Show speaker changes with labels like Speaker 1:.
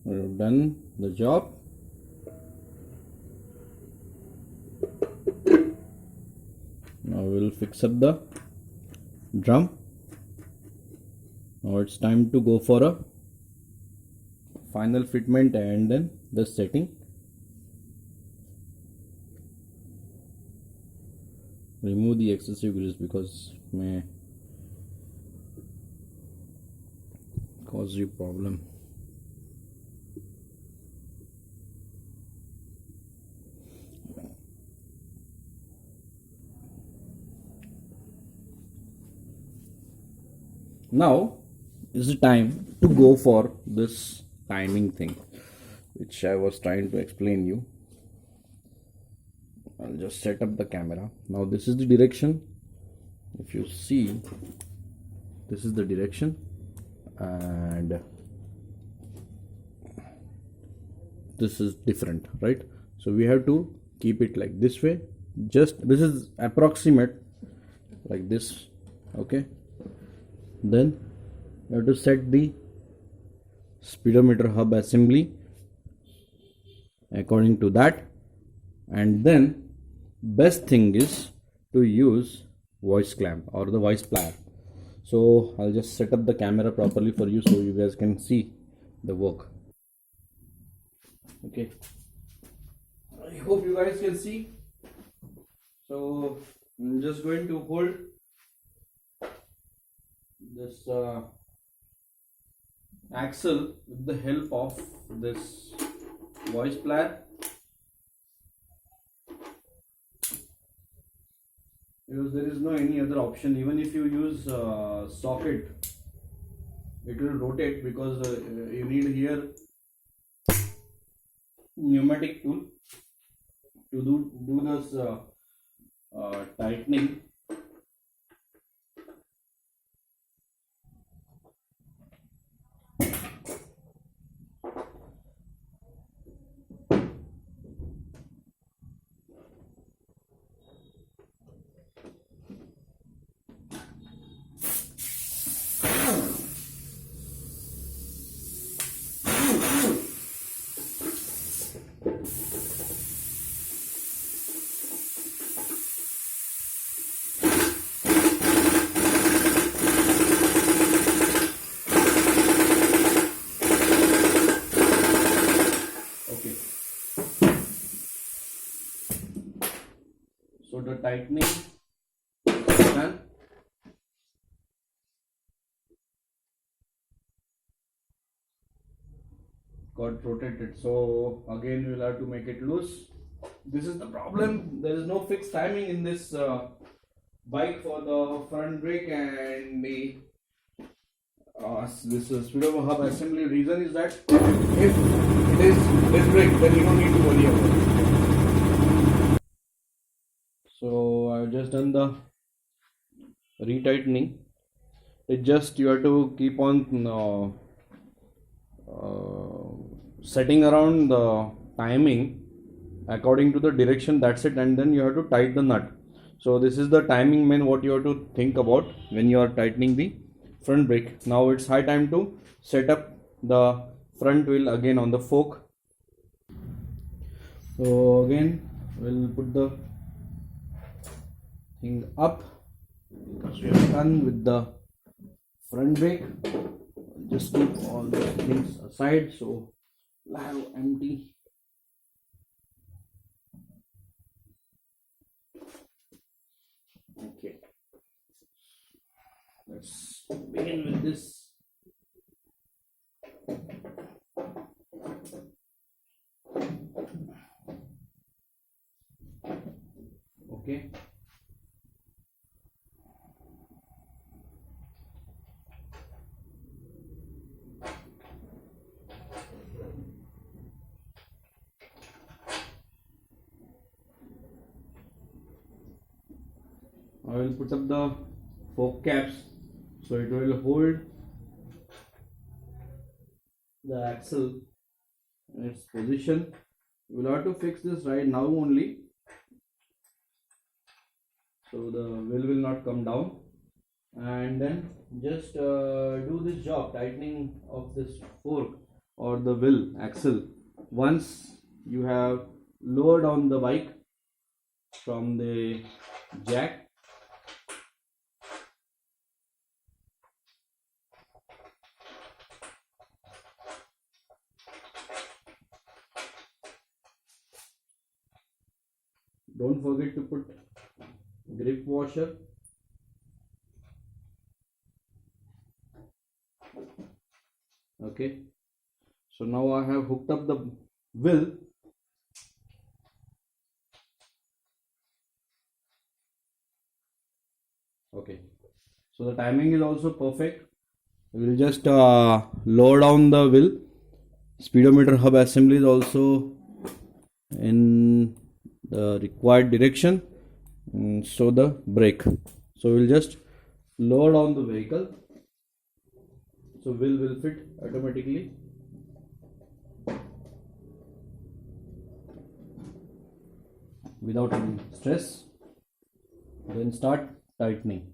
Speaker 1: We've done the job. Now we'll fix up the drum. Now it's time to go for a final fitment and then the setting. Remove the excessive grease because it may cause you problem. Now is the time to go for this timing thing which I was trying to explain you. I'll just set up the camera. Now this is the direction. If you see, this is the direction and this is different, right? So we have to keep it like this way. Just this is approximate like this, okay? Then you have to set the speedometer hub assembly according to that, and then best thing is to use voice clamp or the voice plier. So I'll just set up the camera properly for you so you guys can see the work. Okay, I hope you guys can see. So I'm just going to hold this axle with the help of this voice plier, because there is no any other option. Even if you use socket, it will rotate because you need here pneumatic tool to do this tightening. So the tightening is done. Got rotated. So again you will have to make it loose. This is the problem. There is no fixed timing in this bike for the front brake and the this speedometer hub assembly. Reason is that if it is disc brake, then you don't need to worry about it. So I've just done the retightening. It just you have to keep on setting around the timing according to the direction, that's it, and then you have to tighten the nut. So this is the timing main what you have to think about when you are tightening the front brake. Now it's high time to set up the front wheel again on the fork. So again we'll put the thing up because we are done with the front brake. Just keep all the things aside so we'll have empty. Okay, let's begin with this. Okay. I will put up the fork caps so it will hold the axle in its position. You will have to fix this right now only, so the wheel will not come down, and then just do this job tightening of this fork or the wheel axle. Once you have lowered on the bike from the jack, don't forget to put grip washer. Okay, so now I have hooked up the wheel. Okay, so the timing is also perfect. We will just lower down the wheel. Speedometer hub assembly is also in the required direction. So the brake. So we'll just lower down the vehicle. So wheel will fit automatically. Without any stress. Then start tightening.